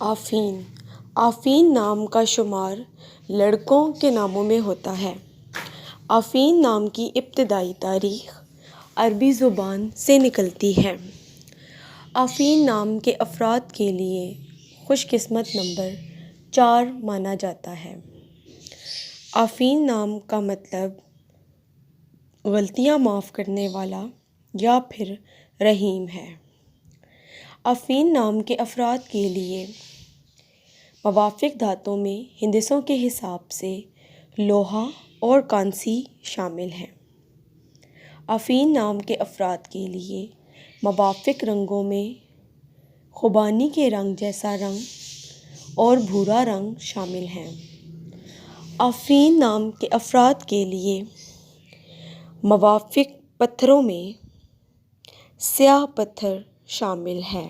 آفین آفین نام کا شمار لڑکوں کے ناموں میں ہوتا ہے۔ آفین نام کی ابتدائی تاریخ عربی زبان سے نکلتی ہے۔ آفین نام کے افراد کے لیے خوش قسمت نمبر 4 مانا جاتا ہے۔ آفین نام کا مطلب غلطیاں معاف کرنے والا یا پھر رحیم ہے۔ آفین نام کے افراد کے لیے موافق دھاتوں میں ہندسوں کے حساب سے لوہا اور کانسی شامل ہیں۔ آفین نام کے افراد کے لیے موافق رنگوں میں خوبانی کے رنگ جیسا رنگ اور بھورا رنگ شامل ہیں۔ آفین نام کے افراد کے لیے موافق پتھروں میں سیاہ پتھر شامل ہے۔